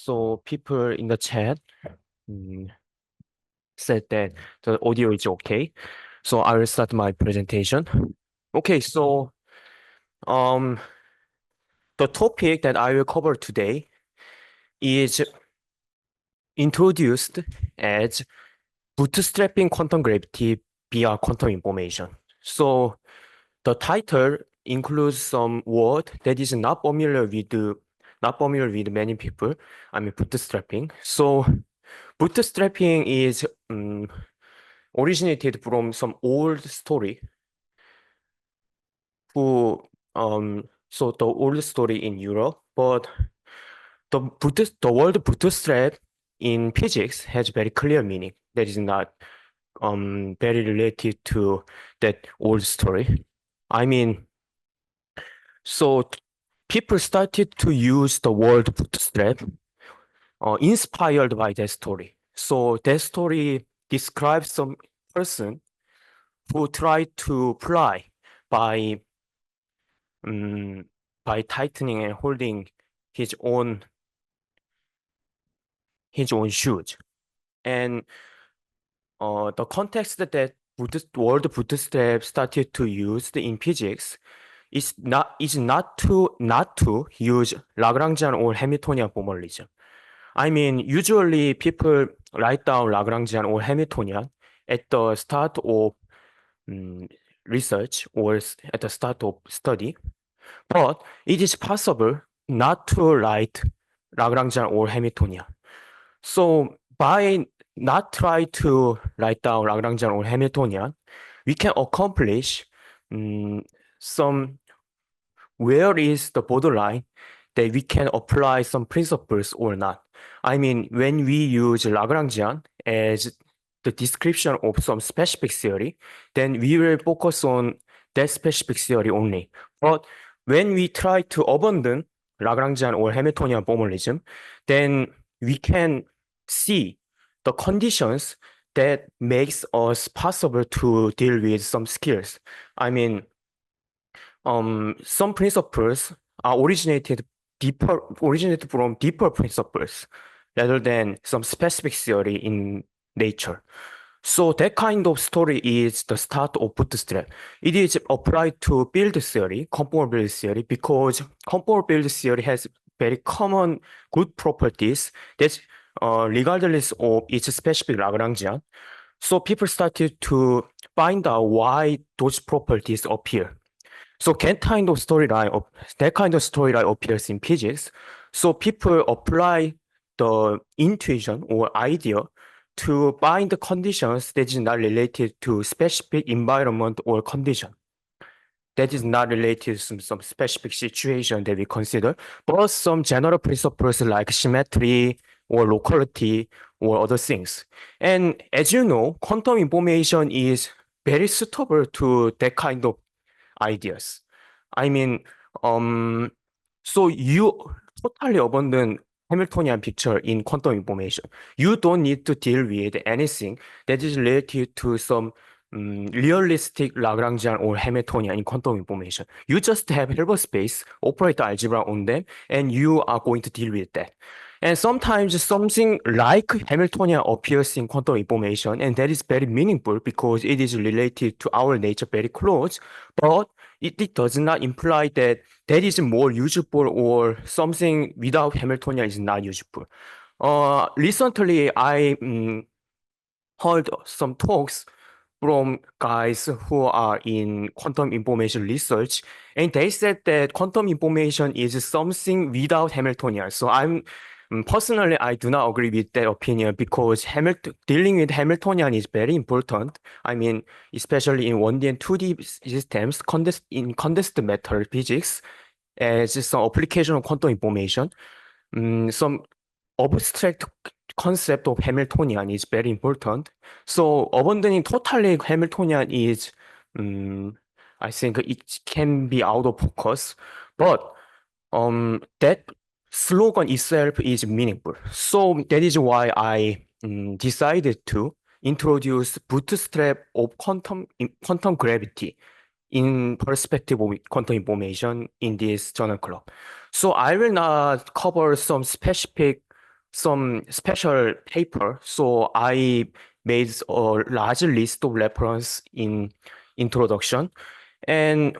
So people in the chat mm, said that the audio is okay. So I will start my presentation. Okay, so um, the topic that I will cover today is introduced as bootstrapping quantum gravity via quantum information. So the title includes some word that is not familiar with many people. I mean bootstrapping. So bootstrapping is originated from some old story who so the old story in Europe, but the word bootstrap in physics has very clear meaning that is not very related to that old story. I mean, so people started to use the word bootstrap inspired by that story. So that story describes some person who tried to fly by um, by tightening and holding his own shoes. And the context that word bootstrap started to use in physics is not to use Lagrangian or Hamiltonian formalism. I mean, usually people write down Lagrangian or Hamiltonian at the start of um, research or at the start of study, but it is possible not to write Lagrangian or Hamiltonian. So by not try to write down Lagrangian or Hamiltonian, we can accomplish some where is the borderline that we can apply some principles or not. I mean, when we use Lagrangian as the description of some specific theory, then we will focus on that specific theory only. But when we try to abandon Lagrangian or Hamiltonian formalism, then we can see the conditions that makes us possible to deal with some skills. I mean, some principles are originated from deeper principles rather than some specific theory in nature. So that kind of story is the start of Bootstrap. It is applied to build theory, component build theory, because component build theory has very common good properties that regardless of its specific Lagrangian. So people started to find out why those properties appear. So that kind of storyline appears in physics. So people apply the intuition or idea to find the conditions that is not related to specific environment or condition. That is not related to some specific situation that we consider, but some general principles like symmetry or locality or other things. And as you know, quantum information is very suitable to that kind of ideas. I mean, so you totally abandon Hamiltonian picture in quantum information. You don't need to deal with anything that is related to some realistic Lagrangian or Hamiltonian in quantum information. You just have Hilbert space, operate algebra on them, and you are going to deal with that. And sometimes something like Hamiltonian appears in quantum information, and that is very meaningful because it is related to our nature very close, but it does not imply that that is more useful or something without Hamiltonian is not useful. Recently, I heard some talks from guys who are in quantum information research, and they said that quantum information is something without Hamiltonian. So personally, I do not agree with that opinion because dealing with Hamiltonian is very important. I mean, especially in 1D and 2D systems, in condensed matter physics, as some application of quantum information, some abstract concept of Hamiltonian is very important. So abandoning totally Hamiltonian is, I think it can be out of focus, but that slogan itself is meaningful. So that is why I decided to introduce bootstrap of quantum gravity in perspective of quantum information in this journal club. So I will not cover some specific some special paper. So I made a large list of reference in introduction. And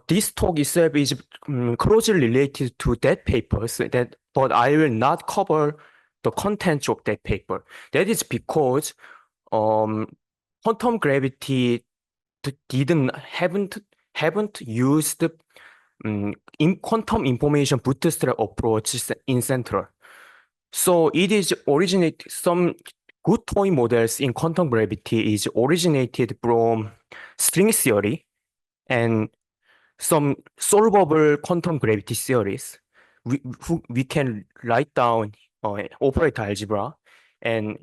this talk itself is closely related to that paper, but I will not cover the contents of that paper. That is because um, quantum gravity haven't used in quantum information bootstrap approach in Central. So it is originate some good toy models in quantum gravity is originated from string theory and some solvable quantum gravity theories. We can write down operator algebra and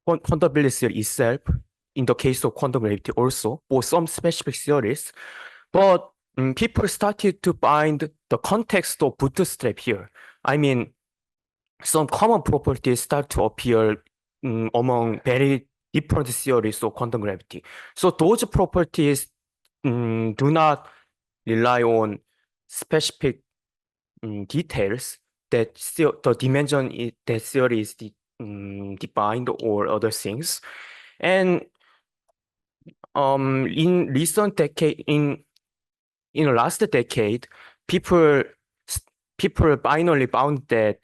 quantability theory itself in the case of quantum gravity also for some specific theories. But people started to find the context of bootstrap here. I mean, some common properties start to appear among very different theories of quantum gravity. So those properties do not rely on specific details that the dimension that theory is defined or other things. And in recent decade, in the last decade, people people finally found that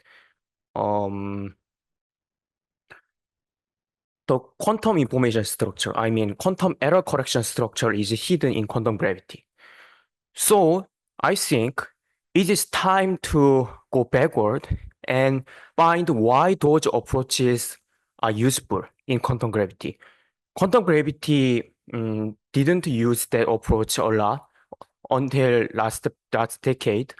um, the quantum information structure, I mean quantum error correction structure, is hidden in quantum gravity. So I think it is time to go backward and find why those approaches are useful in quantum gravity. Quantum gravity didn't use that approach a lot until last decade,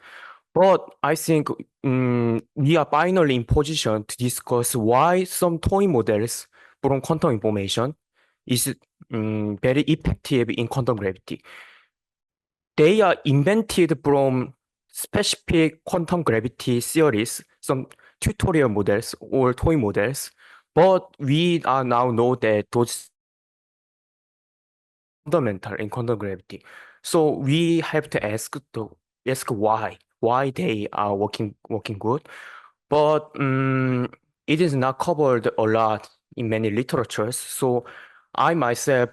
but I think we are finally in position to discuss why some toy models from quantum information is very effective in quantum gravity. They are invented from specific quantum gravity theories, some tutorial models or toy models, but we are now know that those fundamental in quantum gravity. So we have to ask why they are working good. But it is not covered a lot in many literatures. So I myself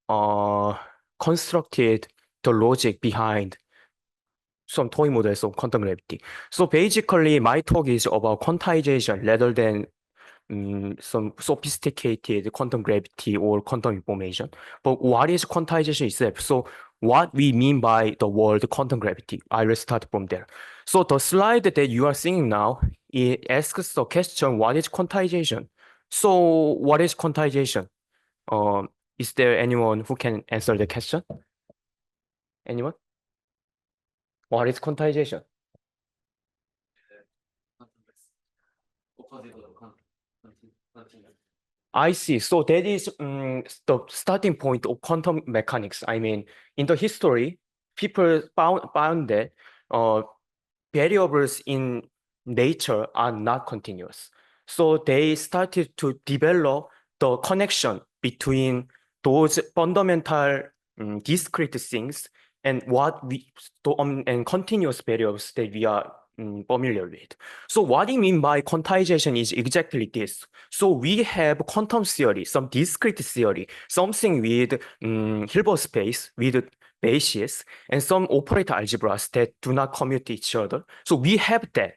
uh, constructed the logic behind some toy models of quantum gravity. So basically, my talk is about quantization rather than some sophisticated quantum gravity or quantum information. But what is quantization itself? So what we mean by the word quantum gravity, I will start from there. So the slide that you are seeing now, it asks the question, what is quantization? So what is quantization? Um, is there anyone who can answer the question? Anyone? What is quantization? I see. So that is the starting point of quantum mechanics. I mean, in the history, people found that uh, variables in nature are not continuous. So they started to develop the connection between those fundamental discrete things and and continuous variables that we are familiar with. So what I mean by quantization is exactly this. So we have quantum theory, some discrete theory, something with Hilbert space, with basis, and some operator algebras that do not commute each other. So we have that.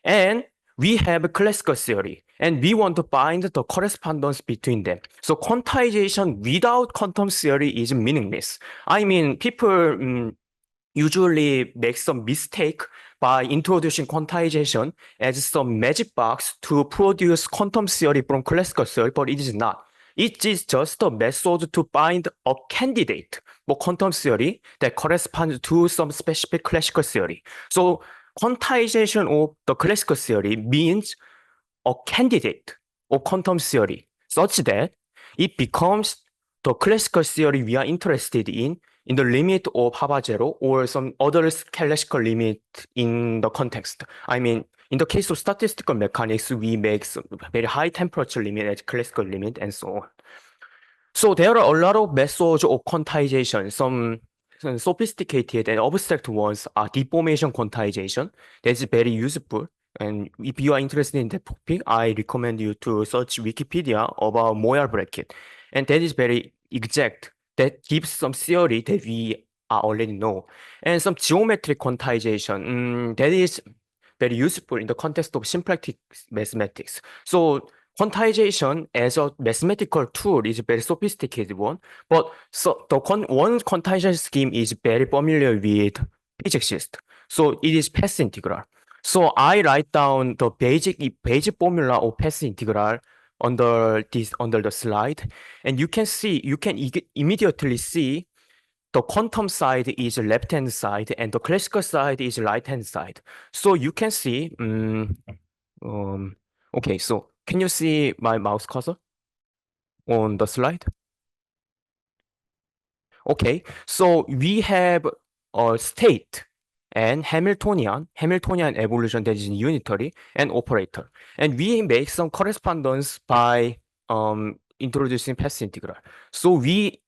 And we have classical theory, and we want to find the correspondence between them. So quantization without quantum theory is meaningless. I mean, people usually make some mistake by introducing quantization as some magic box to produce quantum theory from classical theory, but it is not. It is just a method to find a candidate for quantum theory that corresponds to some specific classical theory. So quantization of the classical theory means a candidate of quantum theory such that it becomes the classical theory we are interested in the limit of Hava-zero or some other classical limit in the context. I mean, in the case of statistical mechanics, we make some very high temperature limit as classical limit and so on. So there are a lot of methods of quantization. Some sophisticated and abstract ones are deformation quantization. That's very useful And if you are interested in that topic, I recommend you to search Wikipedia about Moyer bracket. And that is very exact. That gives some theory that we already know. And some geometric quantization, that is very useful in the context of symplectic mathematics. So quantization as a mathematical tool is a very sophisticated one, but so the one quantization scheme is very familiar with physicists. So it is path integral. So I write down the basic formula of path integral under the slide, and you can immediately see the quantum side is left hand side and the classical side is right hand side. So you can see, okay, so can you see my mouse cursor on the slide? Okay, so we have a state and Hamiltonian evolution that is unitary and operator. And we make some correspondence by introducing path integral. So we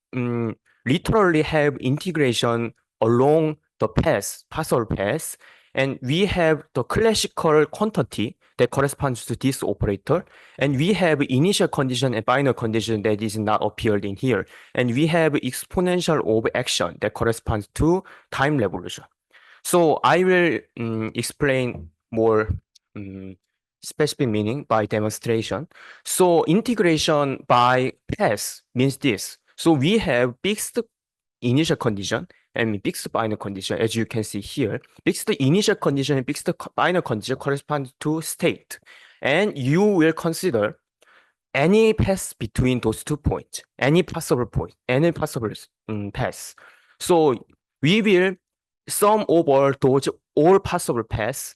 literally have integration along the path, possible path, and we have the classical quantity that corresponds to this operator, and we have initial condition and final condition that is not appeared in here. And we have exponential of action that corresponds to time revolution. So I will explain more specific meaning by demonstration. So integration by path means this. So we have fixed initial condition and fixed final condition, as you can see here. Fixed initial condition and fixed final condition correspond to state. And you will consider any path between those 2 points, any possible point, any possible path. So we will sum over those all possible paths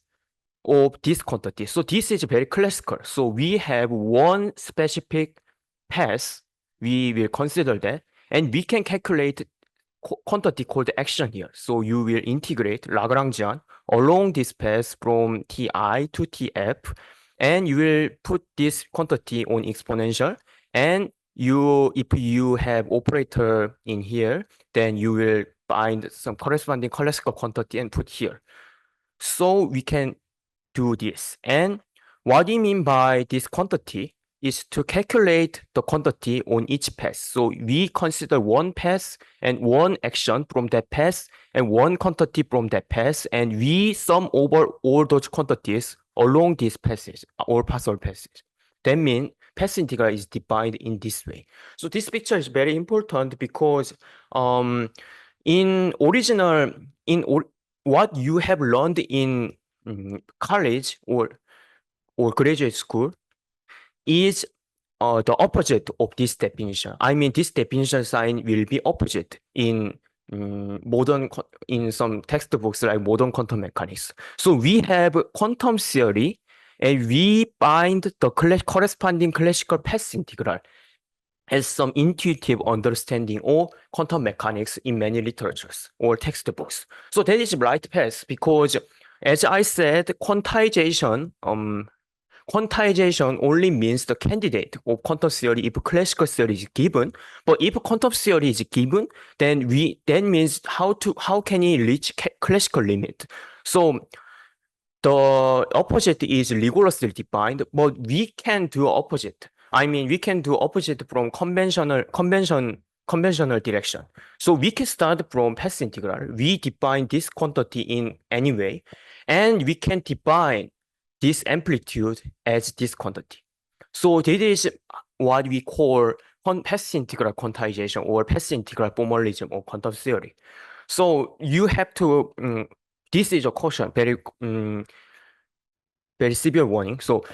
of this quantity. So this is very classical. So we have one specific path, we will consider that, and we can calculate quantity called action here. So you will integrate Lagrangian along this path from Ti to Tf, and you will put this quantity on exponential, and if you have operator in here, then you will find some corresponding classical quantity and put here. So we can do this. And what we mean by this quantity is to calculate the quantity on each path. So we consider one path and one action from that path and one quantity from that path, and we sum over all those quantities along this passage, all possible passages. That means path integral is defined in this way. So this picture is very important because in original, what you have learned in college or graduate school is the opposite of this definition. I mean, this definition sign will be opposite in in some textbooks like modern quantum mechanics. So we have quantum theory, and we find the corresponding classical path integral as some intuitive understanding of quantum mechanics in many literatures or textbooks. So that is right path because, as I said, quantization only means the candidate of quantum theory if classical theory is given. But if quantum theory is given, then that means how can it reach classical limit? So the opposite is rigorously defined, but we can do opposite. I mean, we can do opposite from conventional direction. So we can start from path integral. We define this quantity in any way, and we can define this amplitude as this quantity. So this is what we call path integral quantization or path integral formalism of quantum theory. So you have to, this is a caution, very severe warning. So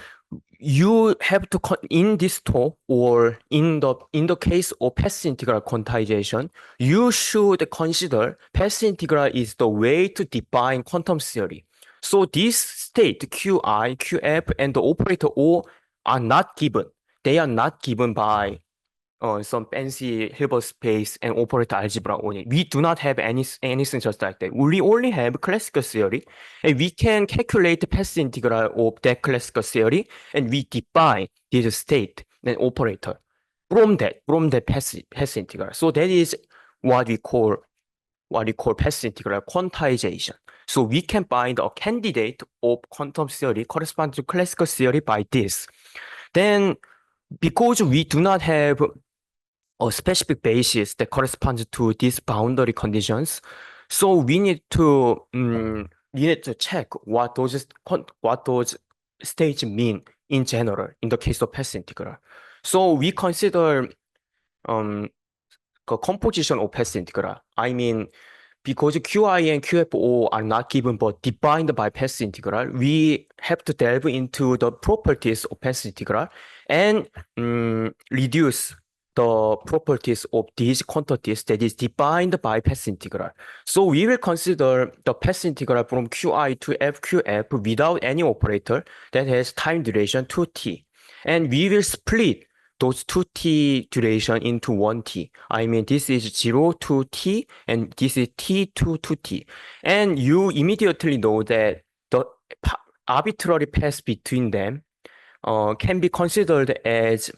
you have to, in this talk or in the case of path integral quantization, you should consider path integral is the way to define quantum theory. So this state, Qi, Qf, and the operator O are not given. They are not given by some fancy Hilbert space and operator algebra only. We do not have anything just like that. We only have classical theory, and we can calculate the path integral of that classical theory, and we define this state and operator from that path integral. So that is what we call what we call path integral quantization. So we can find a candidate of quantum theory corresponding to classical theory by this. Then, because we do not have a specific basis that corresponds to these boundary conditions, so we need to check what those states mean in general in the case of path integral. So we consider composition of path integral. I mean, because QI and QFO are not given but defined by path integral, we have to delve into the properties of path integral and reduce the properties of these quantities that is defined by path integral. So we will consider the path integral from QI to FQF without any operator that has time duration 2t. And we will split those 2t duration into 1t. I mean, this is 0 to t, and this is t to 2t. And you immediately know that the arbitrary path between them can be considered as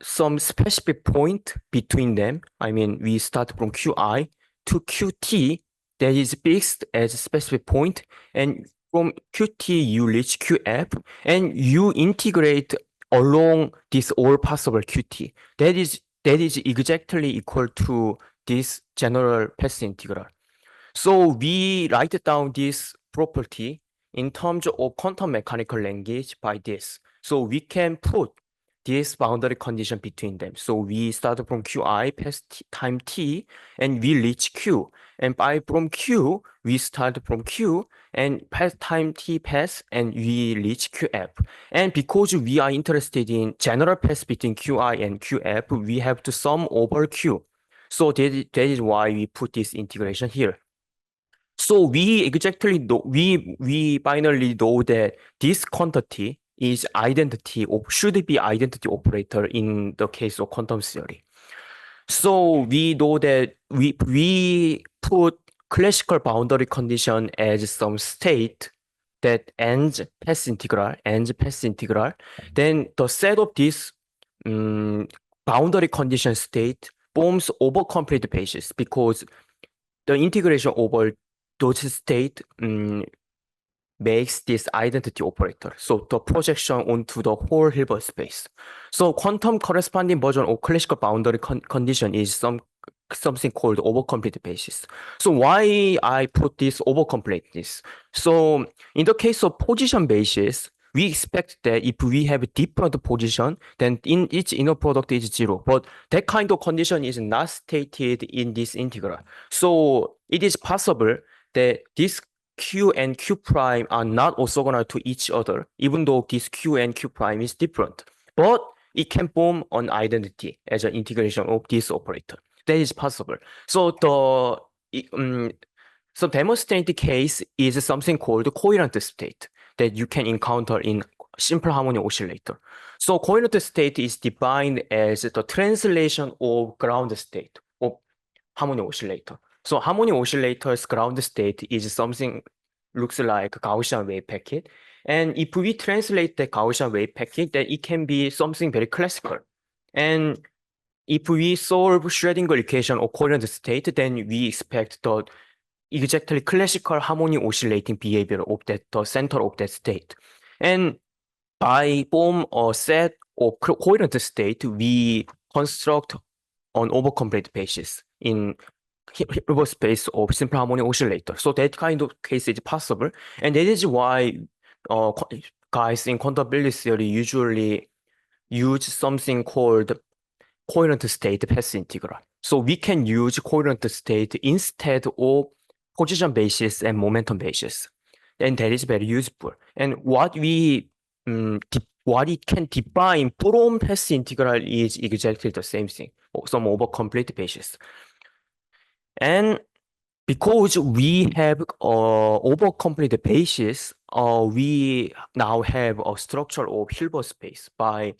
some specific point between them. I mean, we start from qi to qt that is fixed as a specific point, and from qt you reach qf, and you integrate along this all possible qt. That is exactly equal to this general path integral. So we write down this property in terms of quantum mechanical language by this. So we can put this boundary condition between them. So we start from qi past time t, and we reach q. And from q, we start from q and past time t pass, and we reach qf. And because we are interested in general path between qi and qf, we have to sum over q. So that is why we put this integration here. So we exactly know, we finally know that this quantity is identity or should be identity operator in the case of quantum theory. So we know that we put classical boundary condition as some state that ends path integral. Then the set of this boundary condition state forms overcomplete basis, because the integration over those state makes this identity operator. So the projection onto the whole Hilbert space. So quantum corresponding version of classical boundary condition is something called overcomplete basis. So why I put this overcompleteness? So in the case of position basis, we expect that if we have a different position, then in each inner product is 0. But that kind of condition is not stated in this integral. So it is possible that this Q and Q prime are not orthogonal to each other, even though this Q and Q prime is different. But it can form an identity as an integration of this operator. That is possible. So so demonstrated case is something called coherent state that you can encounter in simple harmonic oscillator. So coherent state is defined as the translation of ground state of harmonic oscillator. So harmonic oscillator's ground state is something looks like Gaussian wave packet. And if we translate the Gaussian wave packet, then it can be something very classical. And if we solve Schrödinger equation of coherent state, then we expect the exactly classical harmonic oscillating behavior of the center of that state. And by form a set of coherent state, we construct an overcomplete basis in Hilbert space of simple harmonic oscillator. So that kind of case is possible, and that is why guys in quantum field theory usually use something called coherent state path integral. So we can use coherent state instead of position basis and momentum basis, and that is very useful. And what it can define from path integral is exactly the same thing, some over complete basis. And because we have over complete basis, we now have a structure of Hilbert space by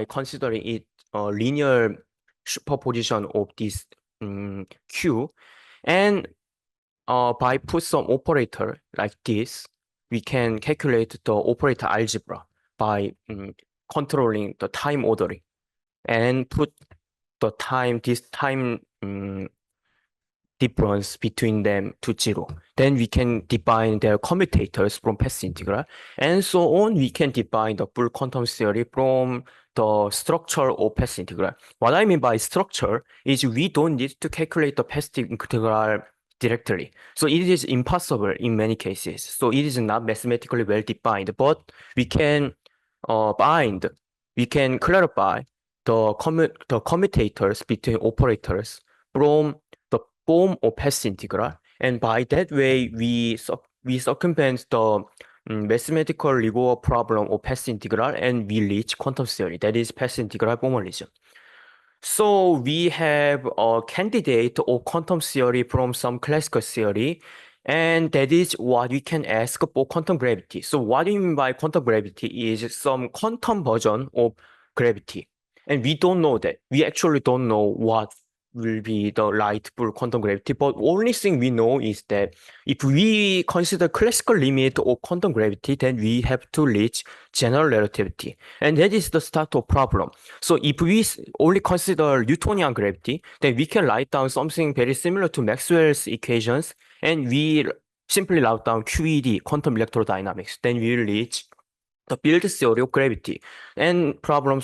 considering it a linear superposition of this Q, and by put some operator like this, we can calculate the operator algebra by controlling the time ordering, and put the time difference between them to zero. Then we can define their commutators from path integral, and so on. We can define the full quantum theory from the structure of path integral. What I mean by structure is we don't need to calculate the path integral directly. So it is impossible in many cases. So it is not mathematically well defined, but we can we can clarify the commutators between operators from the form of path integral, and by that way we circumvent the mathematical rigor problem of path integral, and we reach quantum theory, that is path integral formalism. So we have a candidate of quantum theory from some classical theory, and that is what we can ask for quantum gravity. So what we mean by quantum gravity is some quantum version of gravity. And we don't know that. We actually don't know what will be the right for quantum gravity, but only thing we know is that if we consider classical limit of quantum gravity, then we have to reach general relativity. And that is the start of problem. So if we only consider Newtonian gravity, then we can write down something very similar to Maxwell's equations, and we simply write down QED, quantum electrodynamics. Then we will reach the field theory of gravity, and problem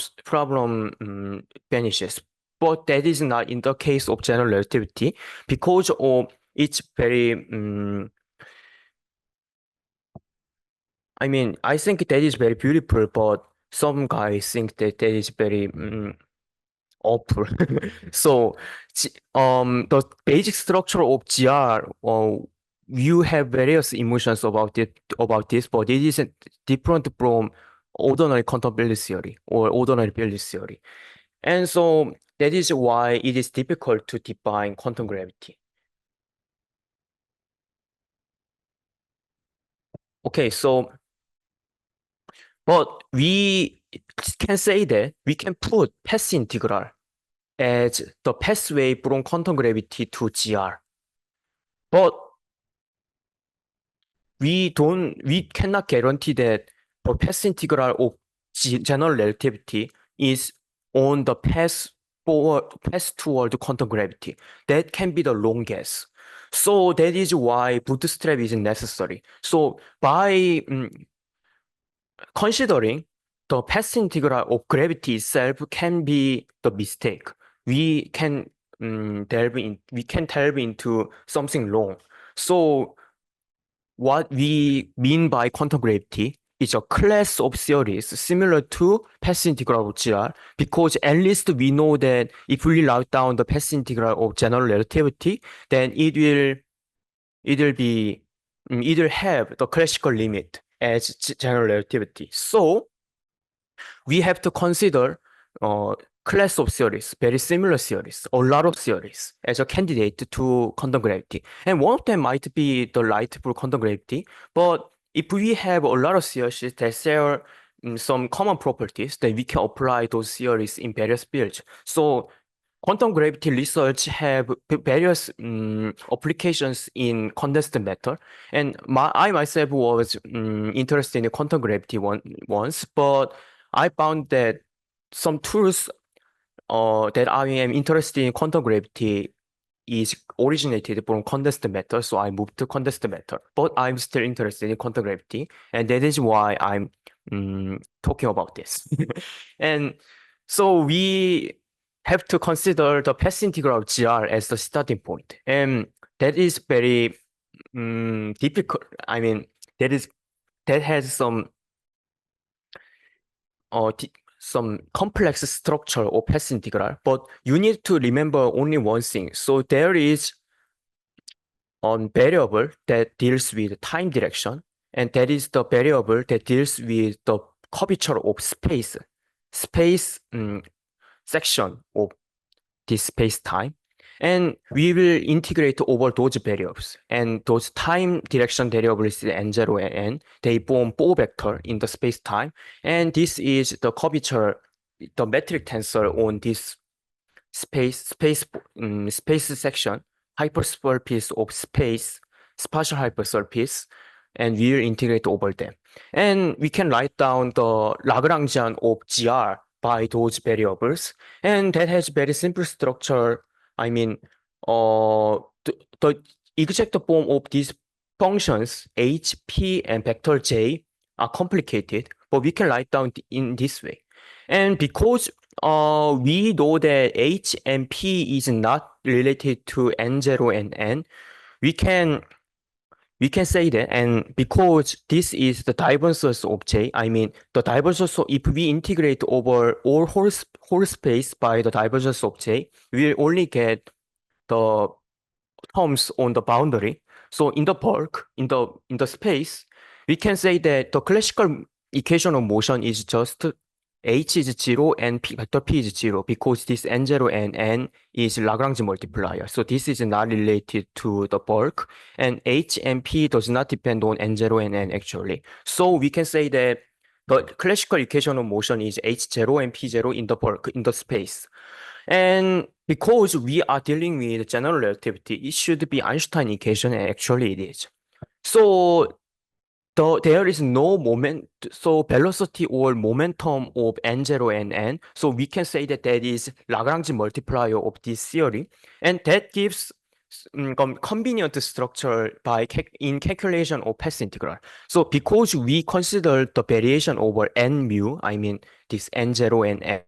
vanishes. But that is not in the case of general relativity, because of its very I think that is very beautiful, but some guys think that that is very awful. So, the basic structure of GR, you have various emotions about this, but it isn't different from ordinary quantum field theory or ordinary field theory. And so that is why it is difficult to define quantum gravity. Okay, so, but we can say that we can put path integral as the pathway from quantum gravity to GR. But we cannot guarantee that the path integral of general relativity is on the path toward quantum gravity. That can be the long guess. So that is why bootstrap is necessary. So by considering the path integral of gravity itself can be the mistake. We can delve into something wrong. So what we mean by quantum gravity is a class of theories similar to path integral of GR, because at least we know that if we write down the path integral of general relativity, then it will have the classical limit as general relativity. So we have to consider class of theories, very similar theories, a lot of theories as a candidate to quantum gravity. And one of them might be the right for quantum gravity, but if we have a lot of theories that share some common properties, then we can apply those theories in various fields. So quantum gravity research have various applications in condensed matter, and I myself was interested in quantum gravity once, but I found that some tools that I am interested in quantum gravity is originated from condensed matter, so I moved to condensed matter. But I'm still interested in quantum gravity, and that is why I'm talking about this. And so we have to consider the path integral of GR as the starting point, and that is very difficult. That has some complex structure or path integral, but you need to remember only one thing. So there is a variable that deals with time direction, and that is the variable that deals with the curvature of space section of this space-time. And we will integrate over those variables. And those time direction variables, n0 and n, they form 4 vector in the space-time. And this is the curvature, the metric tensor on this space section, hypersurface of space, spatial hypersurface, and we will integrate over them. And we can write down the Lagrangian of GR by those variables, and that has very simple structure. the exact form of these functions h, p, and vector j are complicated, but we can write down in this way. And because we know that h and p is not related to n0 and n, we can say that, and because this is the divergence of J, I mean the divergence of, if we integrate over all whole space by the divergence of J, we will only get the terms on the boundary. So in the bulk, in the space, we can say that the classical equation of motion is just h is 0 and vector p is 0 because this n0 and n is Lagrange multiplier. So this is not related to the bulk, and h and p does not depend on n0 and n actually. So we can say that the classical equation of motion is h0 and p0 in the bulk, in the space. And because we are dealing with general relativity, it should be Einstein equation, and actually it is. So there is no moment, so velocity or momentum of n0 and n. So we can say that that is Lagrange multiplier of this theory, and that gives convenient structure in calculation of path integral. So because we consider the variation over n mu, I mean this n0 and n,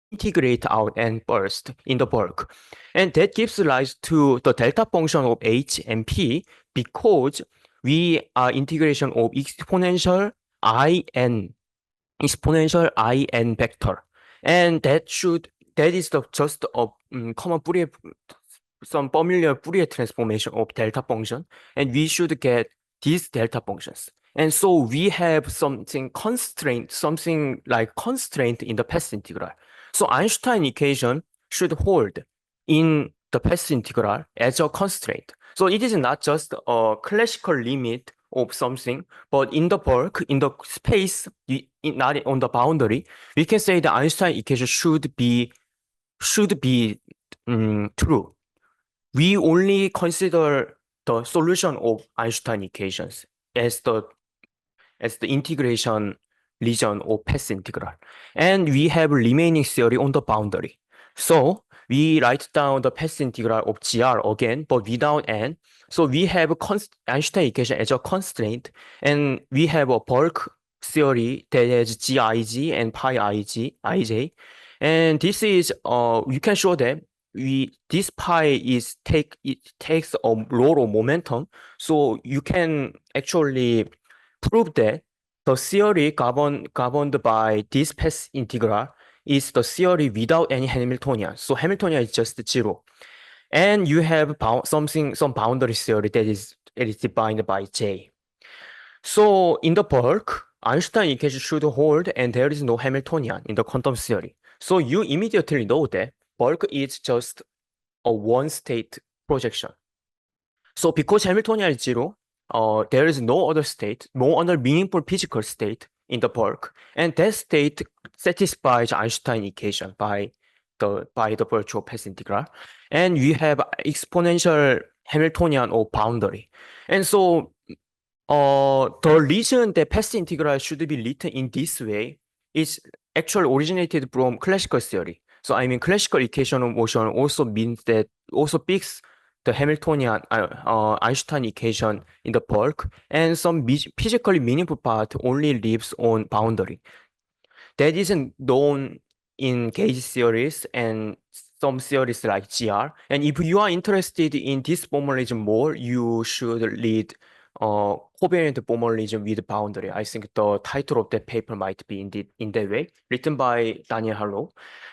integrate out and burst in the bulk. And that gives rise to the delta function of h and p because we are integration of exponential in vector. And that is just a common Fourier, some familiar Fourier transformation of delta function, and we should get these delta functions. And so we have something like constraint in the path integral. So Einstein equation should hold in the path integral as a constraint. So it is not just a classical limit of something, but in the bulk, in the space, not on the boundary, we can say the Einstein equation should be true. We only consider the solution of Einstein equations as the integration region of path integral. And we have remaining theory on the boundary. So we write down the path integral of GR again, but without n. So we have Einstein equation as a constraint, and we have a bulk theory that has GIG and pi ij. And this is, you can show that this pi it takes a lot of momentum. So you can actually prove that the theory governed by this path integral is the theory without any Hamiltonian. So Hamiltonian is just 0. And you have some boundary theory that is defined by J. So in the bulk, Einstein equation should hold, and there is no Hamiltonian in the quantum theory. So you immediately know that bulk is just a one-state projection. So because Hamiltonian is 0, there is no other meaningful physical state in the bulk, and that state satisfies Einstein equation by the virtual path integral, and we have exponential Hamiltonian or boundary. And so the reason that path integral should be written in this way is actually originated from classical theory. So I mean classical equation of motion also picks the Hamiltonian Einstein equation in the bulk, and some physically meaningful part only lives on boundary. That isn't known in gauge theories and some theories like GR. And if you are interested in this formalism more, you should read covariant formalism with boundary. I think the title of that paper might be in that way, written by Daniel Harlow.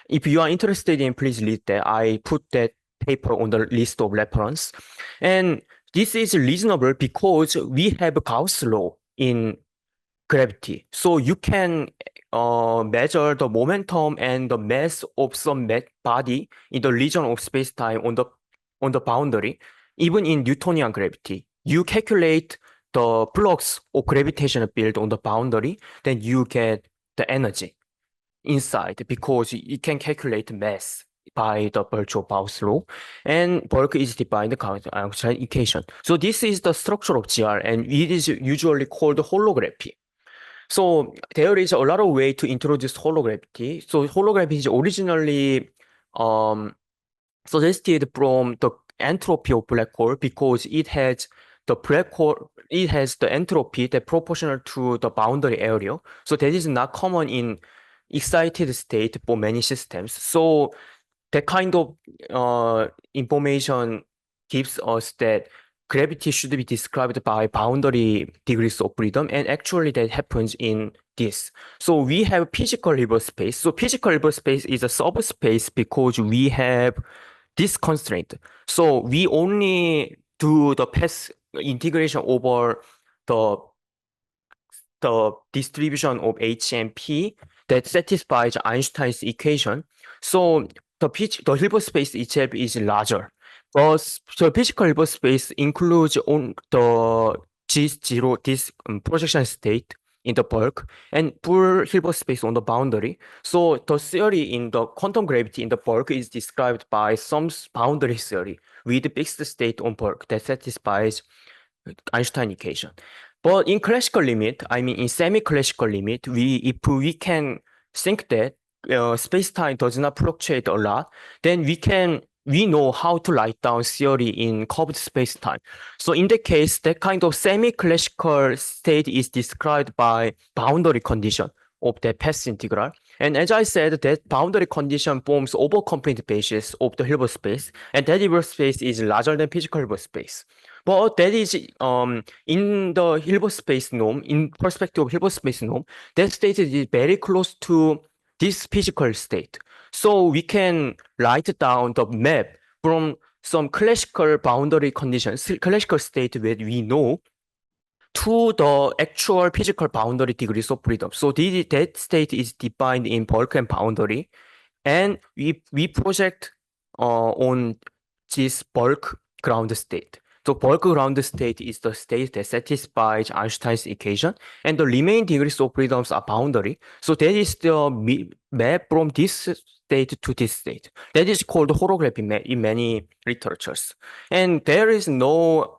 If you are interested in, please read that. I put that paper on the list of reference. And this is reasonable because we have Gauss law in gravity. So you can measure the momentum and the mass of some body in the region of space-time on the boundary, even in Newtonian gravity. You calculate the flux of gravitational field on the boundary, then you get the energy inside because you can calculate mass by the virtual Gauss law, and bulk is defined by the Einstein equation. So this is the structure of GR, and it is usually called holography. So there is a lot of way to introduce holography. So holography is originally suggested from the entropy of black hole because it has the entropy that proportional to the boundary area. So that is not common in excited state for many systems. So that kind of information gives us that gravity should be described by boundary degrees of freedom, and actually that happens in this. So we have physical Hilbert space. So physical Hilbert space is a subspace because we have this constraint. So we only do the path integration over the distribution of H and P that satisfies Einstein's equation. So the Hilbert space itself is larger. But the physical Hilbert space includes on the G0, this projection state in the bulk, and full Hilbert space on the boundary. So the theory in the quantum gravity in the bulk is described by some boundary theory with fixed state on bulk that satisfies Einstein equation. But in classical limit, I mean in semi-classical limit, if we can think that space-time does not fluctuate a lot, then we know how to write down theory in curved space-time. So in that case, that kind of semi-classical state is described by boundary condition of the path integral. And as I said, that boundary condition forms overcomplete basis of the Hilbert space, and that Hilbert space is larger than physical Hilbert space. But that is in the Hilbert space norm, in perspective of Hilbert space norm, that state is very close to this physical state. So we can write down the map from some classical boundary conditions, classical state where we know, to the actual physical boundary degrees of freedom. So that state is defined in bulk and boundary, and we project on this bulk ground state. So bulk ground state is the state that satisfies Einstein's equation, and the remaining degrees of freedoms are boundary. So that is the map from this state to this state. That is called holography map in many literatures. And there is no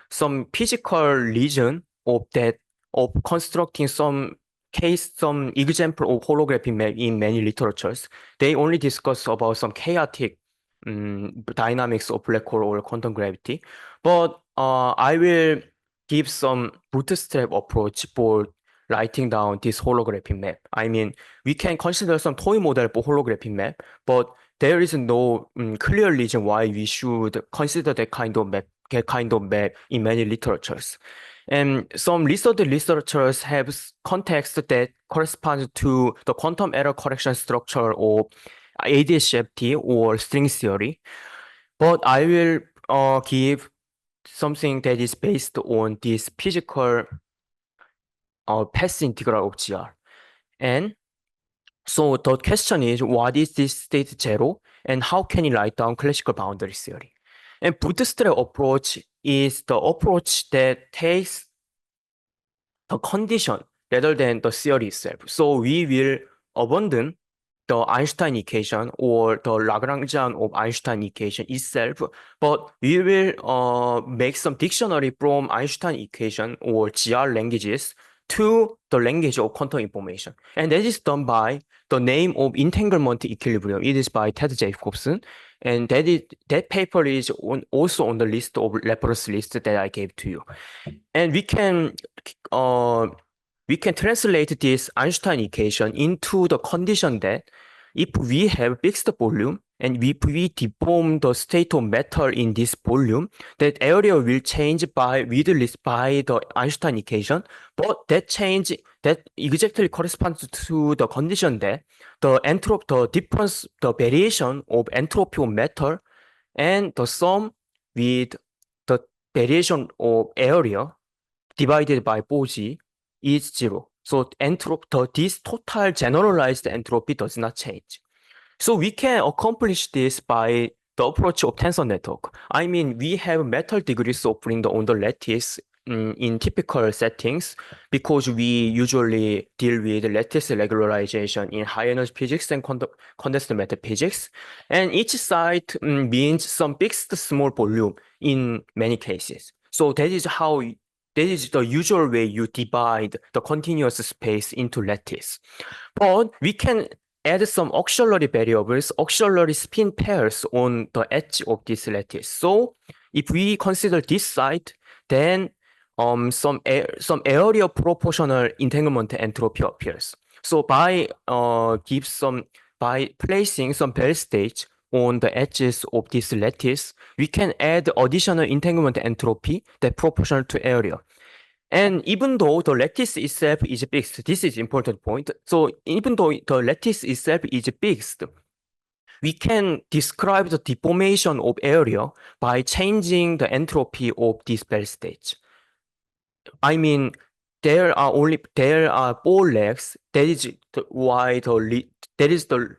some physical reason of that, of constructing some example of holography map in many literatures. They only discuss about some chaotic dynamics of black hole or quantum gravity. But I will give some bootstrap approach for writing down this holography map. I mean, we can consider some toy model for holography map, but there is no clear reason why we should consider that kind of map in many literatures. And some research literatures have context that corresponds to the quantum error correction structure of ADS-FT or string theory. But I will give something that is based on this physical path integral of GR. And so the question is, what is this state zero, and how can you write down classical boundary theory? And bootstrap approach is the approach that takes the condition rather than the theory itself. So we will abandon the Einstein equation or the Lagrangian of Einstein equation itself, but we will make some dictionary from Einstein equation or GR languages to the language of quantum information. And that is done by the name of entanglement equilibrium. It is by Ted Jacobson. And that paper is also on the list of reference list that I gave to you. And we can translate this Einstein equation into the condition that if we have fixed volume and if we deform the state of matter in this volume, that area will change with the Einstein equation, but that change that exactly corresponds to the condition that the variation of entropy of matter and the sum with the variation of area divided by 4G is zero. So this total generalized entropy does not change. So we can accomplish this by the approach of tensor network. I mean, we have metal degrees of freedom on the lattice in typical settings because we usually deal with lattice regularization in high energy physics and condensed matter physics. And each side means some fixed small volume in many cases. So that is the usual way you divide the continuous space into lattice. But we can add some auxiliary variables, auxiliary spin pairs on the edge of this lattice. So if we consider this side, then some area proportional entanglement entropy appears. So by placing some Bell stage on the edges of this lattice, we can add additional entanglement entropy that proportional to area. And even though the lattice itself is fixed, this is important point. So even though the lattice itself is fixed, we can describe the deformation of area by changing the entropy of this Bell stage. I mean, there are four legs. That is the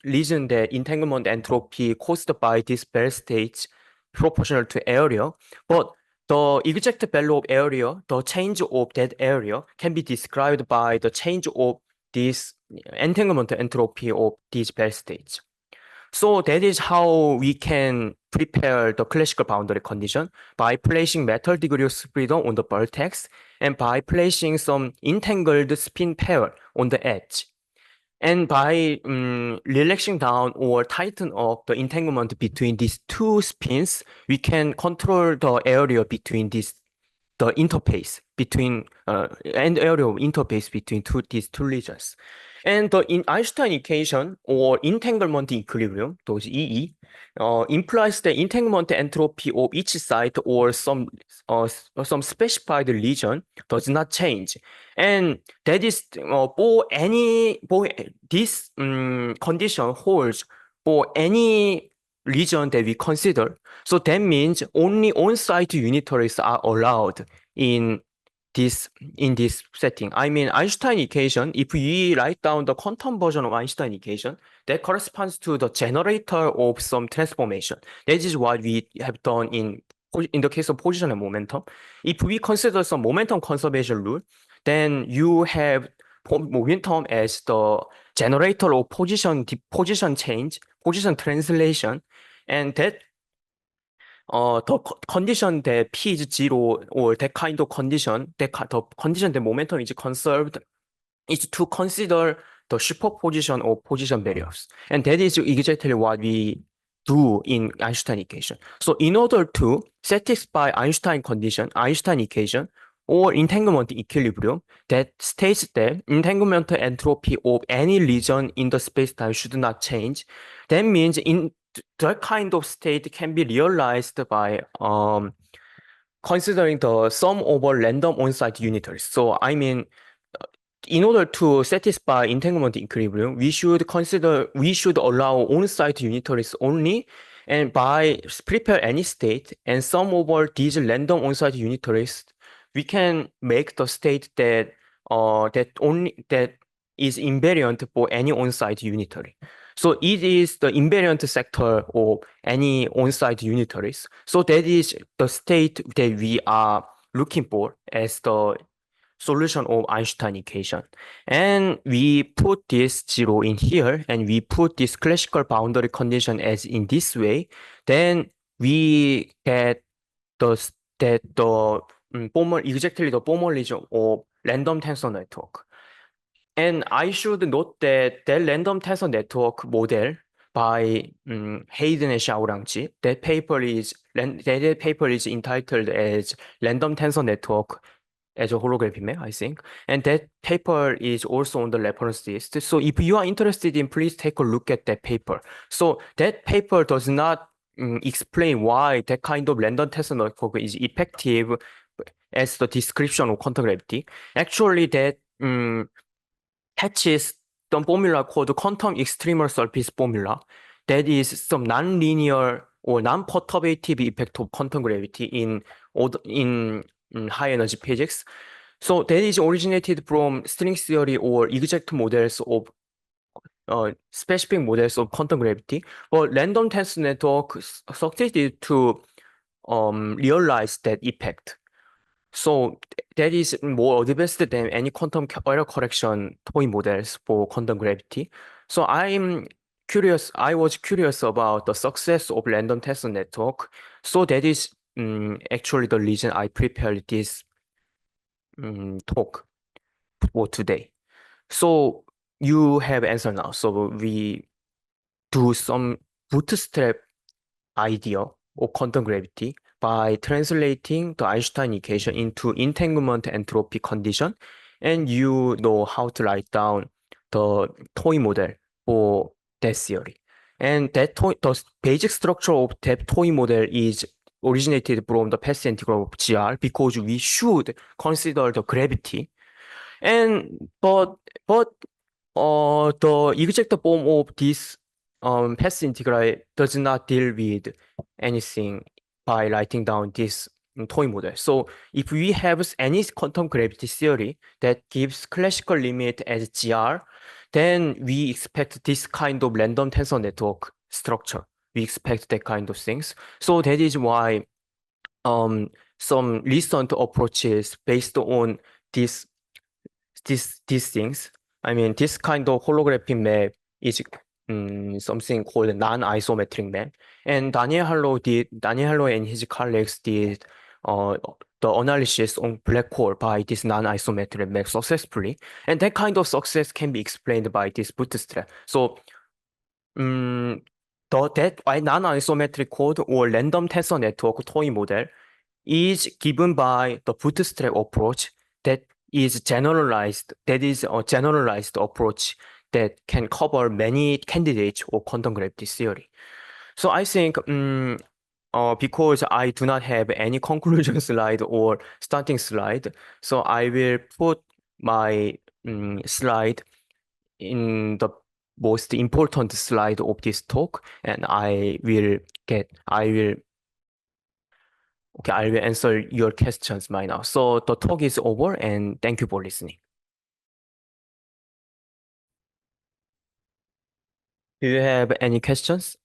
reason that entanglement entropy caused by this Bell stage proportional to area. But the exact value of area, the change of that area, can be described by the change of this entanglement entropy of this Bell stage. So that is how we can prepare the classical boundary condition by placing metal degree of freedom on the vertex and by placing some entangled spin pair on the edge. And by relaxing down or tighten up the entanglement between these two spins, we can control the area between the interface between and area of interface between these two regions. And the Einstein equation or entanglement equilibrium, those EE, implies the entanglement entropy of each side or some specified region does not change, and that is for this condition holds for any region that we consider. So that means only on-site unitaries are allowed in this setting. I mean, Einstein equation, if we write down the quantum version of Einstein equation, that corresponds to the generator of some transformation. That is what we have done in the case of position and momentum. If we consider some momentum conservation rule, then you have momentum as the generator of position change, position translation, and that the condition that P is zero or that kind of condition, the condition that momentum is conserved is to consider the superposition of position variables. And that is exactly what we do in Einstein equation. So in order to satisfy Einstein condition, Einstein equation, or entanglement equilibrium that states that entanglement entropy of any region in the spacetime should not change, that means in that kind of state can be realized by considering the sum over random on-site unitaries. So I mean, in order to satisfy entanglement equilibrium, we should allow on-site unitaries only, and by prepare any state and sum over these random on-site unitaries, we can make the state that that is invariant for any on-site unitary. So it is the invariant sector of any on-site unitaries. So that is the state that we are looking for as the solution of Einstein equation. And we put this zero in here, and we put this classical boundary condition as in this way, then we get exactly the formalism of random tensor network. And I should note that random tensor network model by Hayden and Xiaorangji, that paper is entitled as Random Tensor Network as a holographic map, I think. And that paper is also on the reference list. So if you are interested in, please take a look at that paper. So that paper does not explain why that kind of random tensor network is effective as the description of quantum gravity. Actually, that catches the formula called quantum extremal surface formula. That is some nonlinear or non-perturbative effect of quantum gravity in high energy physics. So that is originated from string theory or exact models of specific models of quantum gravity. But random tensor network succeeded to realize that effect. So that is more advanced than any quantum error correction toy models for quantum gravity. So I was curious about the success of random tensor network. So that is actually the reason I prepared this talk for today. So you have answer now. So we do some bootstrap idea of quantum gravity by translating the Einstein equation into entanglement entropy condition, and you know how to write down the toy model for that theory. And the basic structure of that toy model is originated from the path integral of GR because we should consider the gravity. And the exact form of this path integral does not deal with anything by writing down this toy model. So if we have any quantum gravity theory that gives classical limit as GR, then we expect this kind of random tensor network structure. We expect that kind of things. So that is why um, some recent approaches based on this these things. I mean, this kind of holographic map is something called non-isometric map. And Daniel Harlow and his colleagues did uh, the analysis on black hole by this non-isometric map successfully. And that kind of success can be explained by this bootstrap. So um, that non-isometric code or random tensor network toy model is given by the bootstrap approach that is a generalized approach that can cover many candidates of quantum gravity theory. So I think because I do not have any conclusion slide or starting slide, so I will put my slide in the most important slide of this talk, and I will answer your questions right now. So the talk is over, and thank you for listening. Do you have any questions?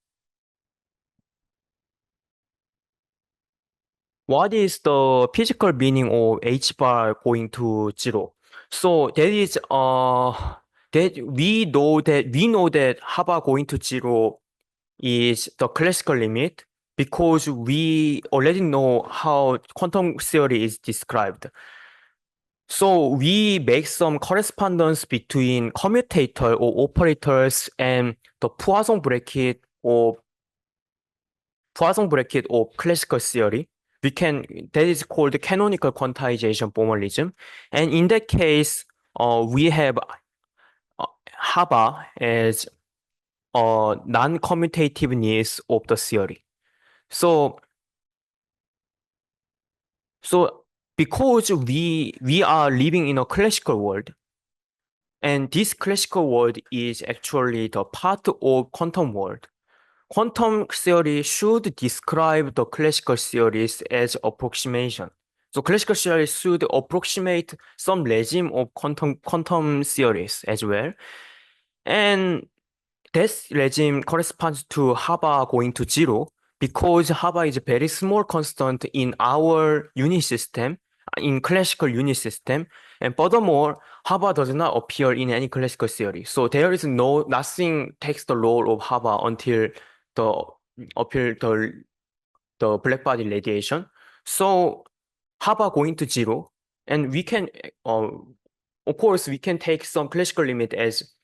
What is the physical meaning of H bar going to zero? So that is that we know that HABA going to zero is the classical limit because we already know how quantum theory is described. So we make some correspondence between commutator or operators and the Poisson bracket of classical theory. That is called canonical quantization formalism. And in that case, we have HABA as non-commutativeness of the theory. So, so because we are living in a classical world, and this classical world is actually the part of quantum world. Quantum theory should describe the classical theories as approximation. So classical theory should approximate some regime of quantum theories as well. And this regime corresponds to HABA going to zero because HABA is a very small constant in our unit system, in classical unit system. And furthermore, HABA does not appear in any classical theory. So there is nothing takes the role of HABA until the appear the black body radiation. So HABA going to zero, and we can of course we can take some classical limit as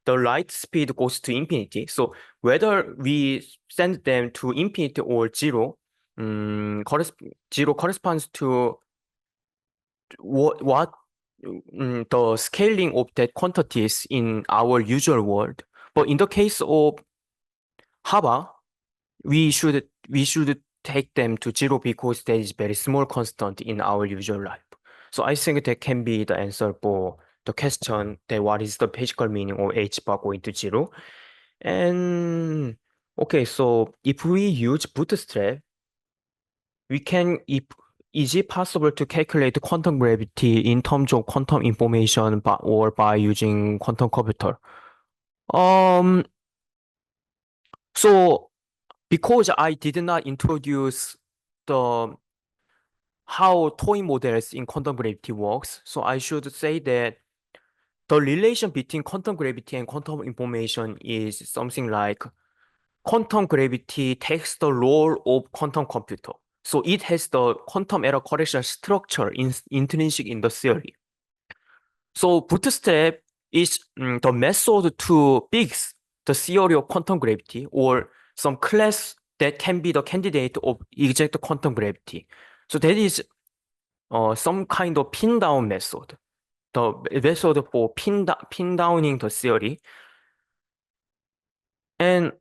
the light speed goes to infinity. So whether we send them to infinity or zero, zero corresponds to what the scaling of that quantities in our usual world. But in the case of HABA, we should take them to zero because that is very small constant in our usual life. So I think that can be the answer for the question that what is the physical meaning of H bar going to zero. And okay, so if we use bootstrap, we can if is it possible to calculate quantum gravity in terms of quantum information or by using quantum computer? Um, so because I did not introduce the how toy models in quantum gravity works, so I should say that the relation between quantum gravity and quantum information is something like quantum gravity takes the role of quantum computer. So it has the quantum error correction structure intrinsic in the theory. So bootstrap is the method to fix the theory of quantum gravity or some class that can be the candidate of exact quantum gravity. So that is some kind of pin down method. The method for pin downing the theory. And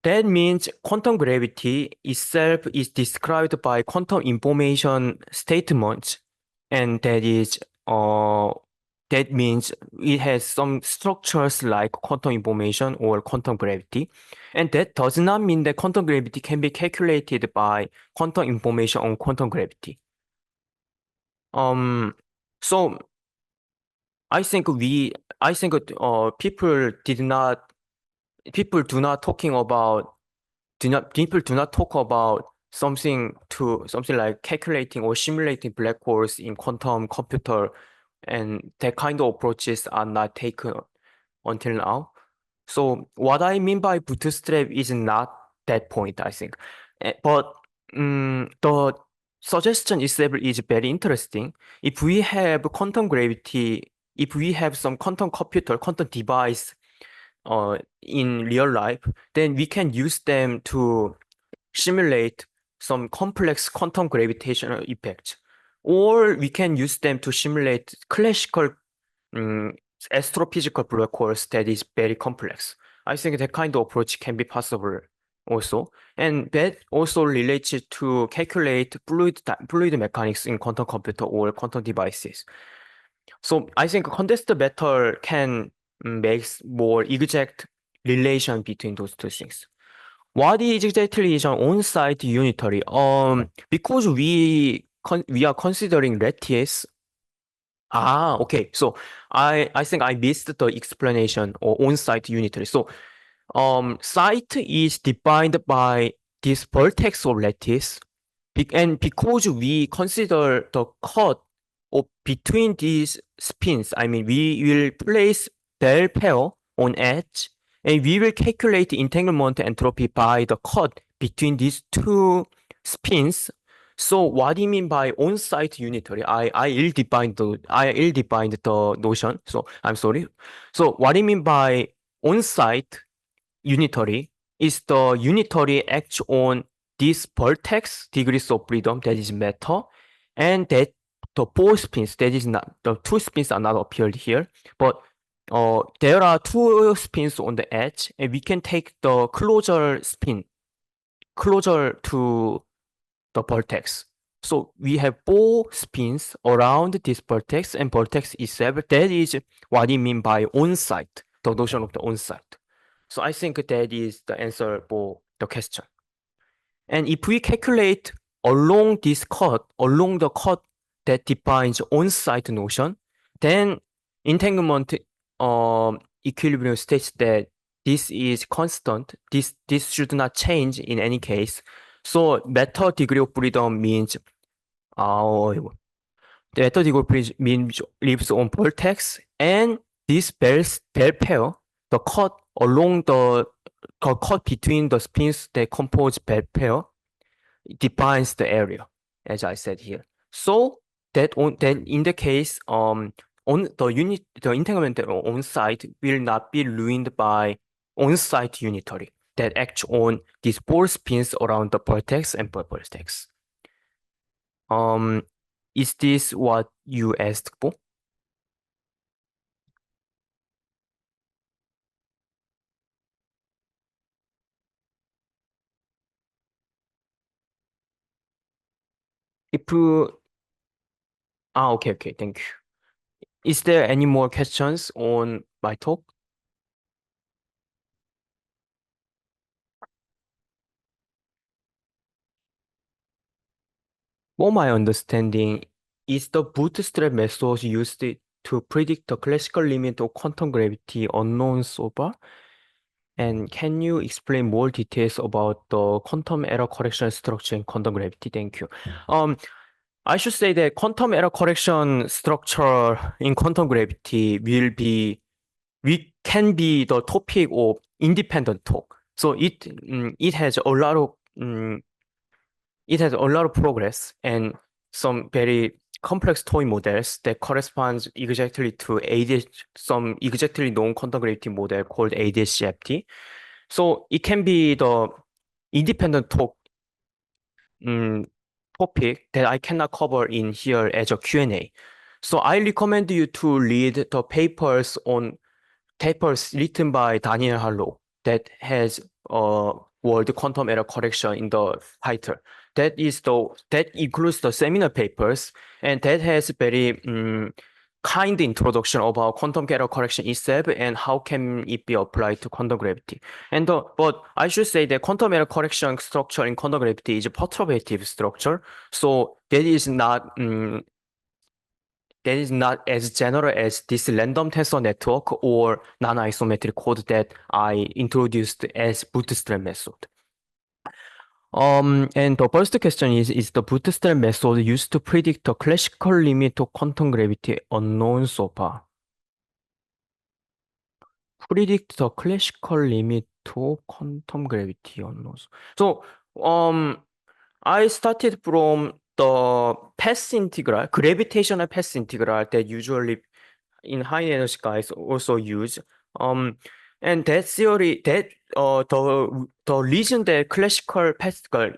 that means quantum gravity itself is described by quantum information statements, and that means it has some structures like quantum information or quantum gravity. And that does not mean that quantum gravity can be calculated by quantum information on quantum gravity. So I think people do not talking about people do not talk about something like calculating or simulating black holes in quantum computer, and that kind of approaches are not taken until now. So what I mean by bootstrap is not that point, I think. But the suggestion itself is very interesting. If we have quantum gravity, if we have some quantum computer, quantum device in real life, then we can use them to simulate some complex quantum gravitational effects. Or we can use them to simulate classical um, astrophysical black holes that is very complex. I think that kind of approach can be possible also. And that also relates to calculate fluid mechanics in quantum computer or quantum devices. So I think condensed matter can make more exact relation between those two things. What is exactly is an on-site unitary? Because we are considering lattice. Okay. So I think I missed the explanation or on-site unitary. So site is defined by this vertex of lattice, and because we consider the cut of between these spins, I mean, we will place bell pair on edge, and we will calculate the entanglement entropy by the cut between these two spins. So what do you mean by on-site unitary? I ill-defined the notion. So I'm sorry. So what do you mean by on-site unitary is the unitary acts on this vertex degrees of freedom that is matter, and that the four spins that is not the two spins are not appeared here, but there are two spins on the edge, and we can take the closer spin closer to the vertex. So we have four spins around this vertex, and vertex itself. That is what I mean by on-site, the notion of the on-site. So I think that is the answer for the question. And if we calculate along the cut that defines on-site notion, then entanglement equilibrium states that this is constant. This should not change in any case. So matter degree of freedom means the matter degree of freedom means lives on vertex, and this bell pair, the cut along the cut between the spins that compose bell pair defines the area, as I said here. So that in the case on the entanglement on site will not be ruined by on-site unitary that acts on these four spins around the vertex and vertex. Is this what you asked for? If you, okay, thank you. Is there any more questions on my talk? For my understanding, is the bootstrap method used to predict the classical limit of quantum gravity unknown so far? And can you explain more details about the quantum error correction structure in quantum gravity? Thank you. I should say that quantum error correction structure in quantum gravity can be the topic of independent talk. So it has a lot of progress and some very complex toy models that corresponds exactly to some exactly known quantum gravity model called ADS-CFT. So it can be the independent um, topic that I cannot cover in here as a Q&A. So I recommend you to read the papers written by Daniel Harlow that has world quantum error correction in the title. That includes the seminal papers, and that has very kind introduction about quantum error correction itself and how can it be applied to quantum gravity. But I should say that quantum error correction structure in quantum gravity is a perturbative structure, so that is not as general as this random tensor network or non-isometric code that I introduced as bootstrap method. And the first question is the bootstrap method used to predict the classical limit of quantum gravity unknown so far? Predict the classical limit of quantum gravity unknown. So, I started from the path integral, gravitational path integral that usually in high energy guys also use. Um, and that theory that the reason that classical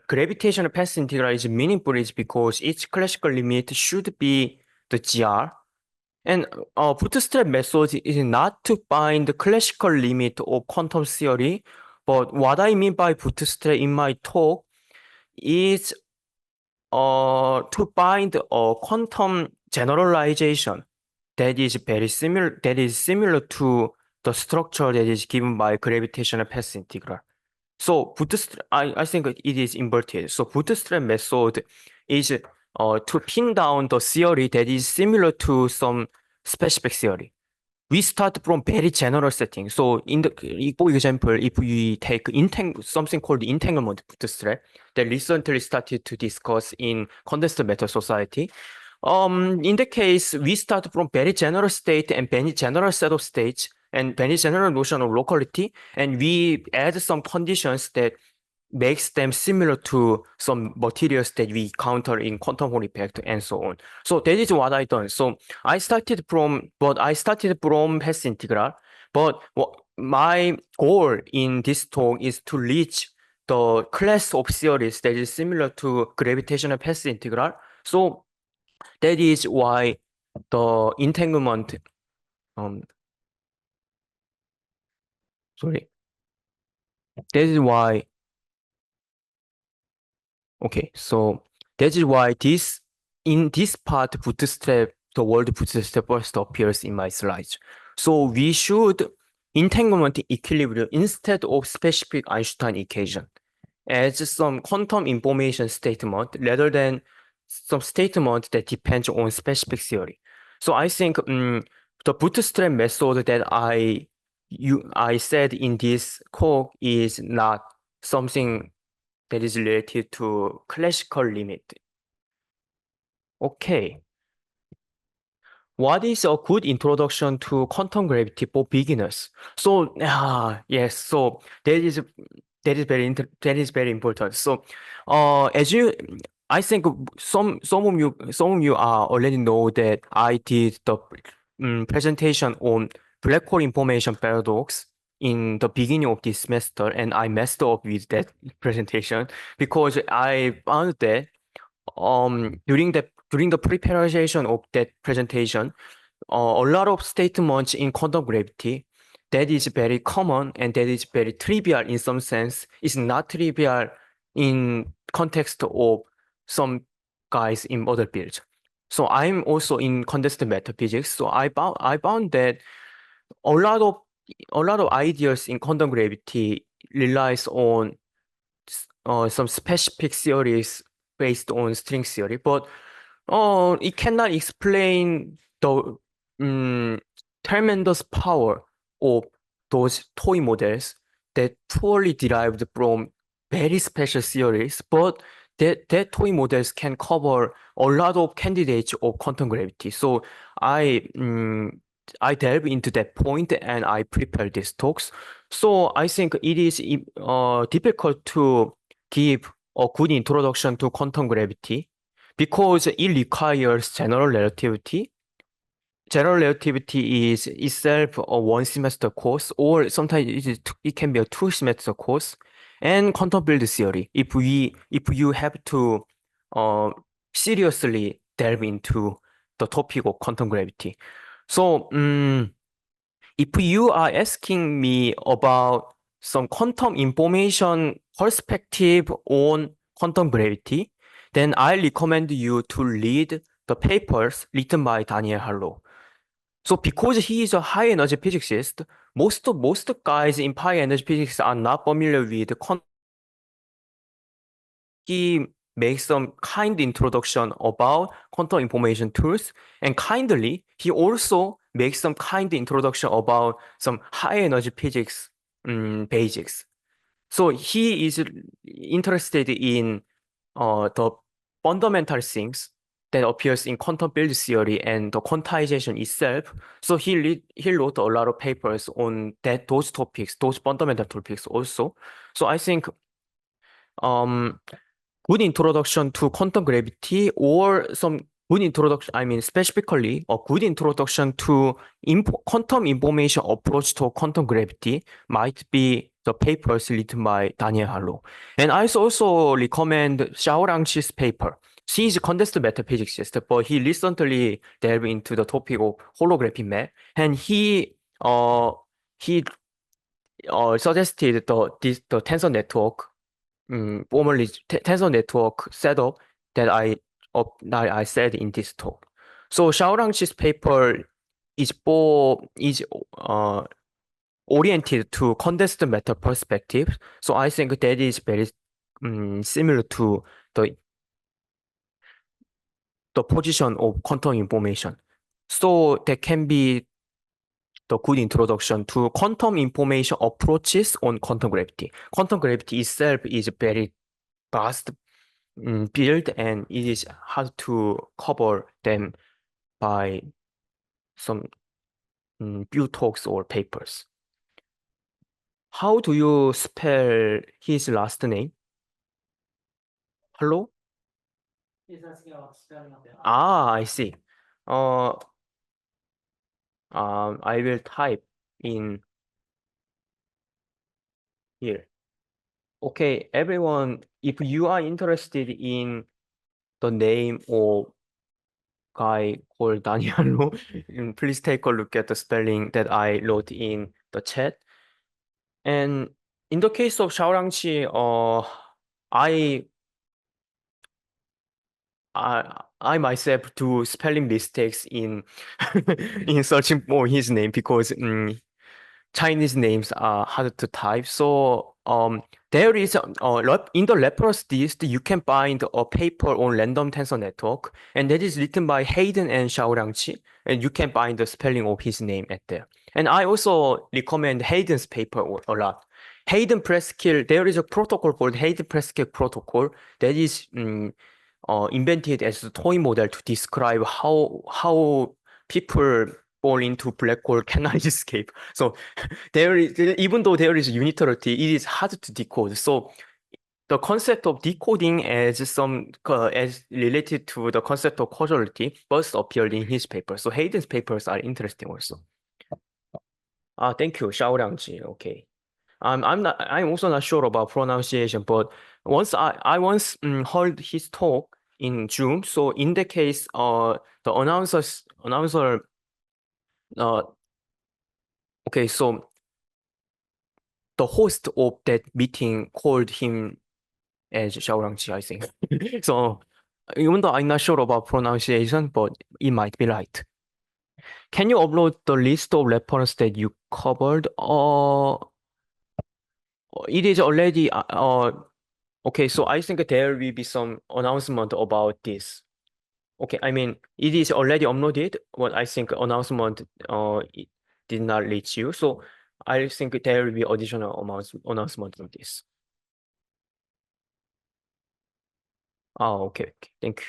gravitational path integral is meaningful is because its classical limit should be the GR. And bootstrap method is not to find the classical limit of quantum theory, but what I mean by bootstrap in my talk is to find a quantum generalization that is similar to the structure that is given by gravitational path integral. So I think it is inverted. So bootstrap method is to pin down the theory that is similar to some specific theory. We start from very general setting. So for example, if we take something called entanglement bootstrap that recently started to discuss in condensed matter society. In the case, we start from very general state and very general set of states and very general notion of locality, and we add some conditions that makes them similar to some materials that we encounter in quantum Hall effect and so on. So that is what I done. So I started from path integral, but my goal in this talk is to reach the class of theories that is similar to gravitational path integral. So that is why the entanglement, um, sorry, that is why, okay, so that is why in this part, the word bootstrap first appears in my slides. So we should entanglement equilibrium instead of specific Einstein equation as some quantum information statement rather than some statement that depends on specific theory. So I think the bootstrap method that I said in this talk is not something that is related to classical limit. Okay. What is a good introduction to quantum gravity for beginners? So, yes, so that is very important. So, I think some of you are already know that I did the presentation on black hole information paradox in the beginning of this semester, and I messed up with that presentation because I found that during the preparation of that presentation, a lot of statements in quantum gravity that is very common and that is very trivial in some sense is not trivial in context of some guys in other fields. So I'm also in condensed matter physics. So I found that a lot of ideas in quantum gravity relies on some specific theories based on string theory, but it cannot explain the tremendous power of those toy models that poorly derived from very special theories, but that toy models can cover a lot of candidates of quantum gravity. So I delve into that point and I prepare these talks. So I think it is difficult to give a good introduction to quantum gravity because it requires general relativity. General relativity is itself a one semester course, or sometimes it can be a two semester course, and quantum field theory. If you have to uh, seriously delve into the topic of quantum gravity. So if you are asking me about some quantum information perspective on quantum gravity, then I recommend you to read the papers written by Daniel Harlow. So because he is a high energy physicist, most guys in high energy physics are not familiar with quantum. He makes some kind introduction about quantum information tools, and kindly he also makes some kind introduction about some high energy physics basics. So he is interested in the fundamental things that appears in quantum field theory and the quantization itself. So he wrote a lot of papers on those topics, those fundamental topics also. So I think um good introduction to quantum gravity or some good introduction, I mean, specifically a good introduction to quantum information approach to quantum gravity might be the papers written by Daniel Harlow. And I also recommend Xiaorang's paper. She is a condensed matter physicist, but he recently delved into the topic of holographic map, and he suggested the tensor network formerly tensor network setup that I said in this talk. So Xiaorang's paper is oriented to condensed matter perspective. So I think that is very similar to the the position of quantum information. So that can be the good introduction to quantum information approaches on quantum gravity. Quantum gravity itself is very vast field, and it is hard to cover them by some few talks or papers. How do you spell his last name? Hello? Ah, I see. Uh, I will type in here. Okay, everyone, if you are interested in the name of guy called Daniel, please take a look at the spelling that I wrote in the chat. And in the case of Xiaorangqi, I I myself do spelling mistakes in in searching for his name because Chinese names are hard to type. So there is in the reference list you can find a paper on random tensor network, and that is written by Hayden and Xiaorangqi, and you can find the spelling of his name at there. And I also recommend Hayden's paper a lot. Hayden Preskill, there is a protocol called Hayden Preskill protocol that is invented as a toy model to describe how people fall into black hole cannot escape. So there is, even though there is unitarity, it is hard to decode. So the concept of decoding as related to the concept of causality first appeared in his paper. So Hayden's papers are interesting also. Thank you, Xiaoliangji. Okay. I'm also not sure about pronunciation, but I once heard his talk in June. So in the case, the announcer, uh, okay, so the host of that meeting called him as Xiaorangji, I think. So even though I'm not sure about pronunciation, but it might be right. Can you upload the list of reference that you covered? It is already okay, so I think there will be some announcement about this. Okay, I mean, it is already uploaded, but I think announcement it did not reach you. So I think there will be additional announcement on this. Okay, okay, thank you.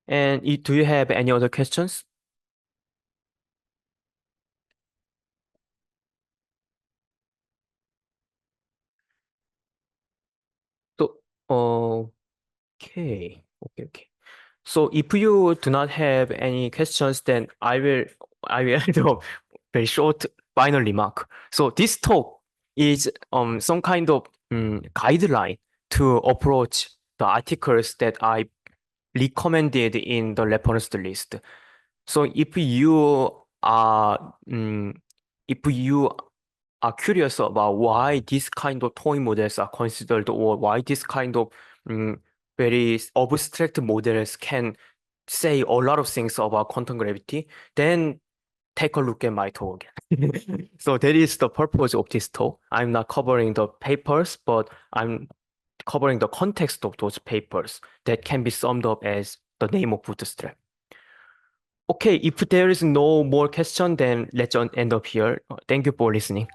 And do you have any other questions? So, okay, okay, okay. So if you do not have any questions, then I will do a very short final remark. So this talk is some kind of guideline to approach the articles that I recommended in the reference list. So if you are curious about why this kind of toy models are considered, or why this kind of very abstract models can say a lot of things about quantum gravity, then take a look at my talk again. So that is the purpose of this talk. I'm not covering the papers, but I'm covering the context of those papers that can be summed up as the name of Bootstrap. Okay, if there is no more question, then let's end up here. Thank you for listening.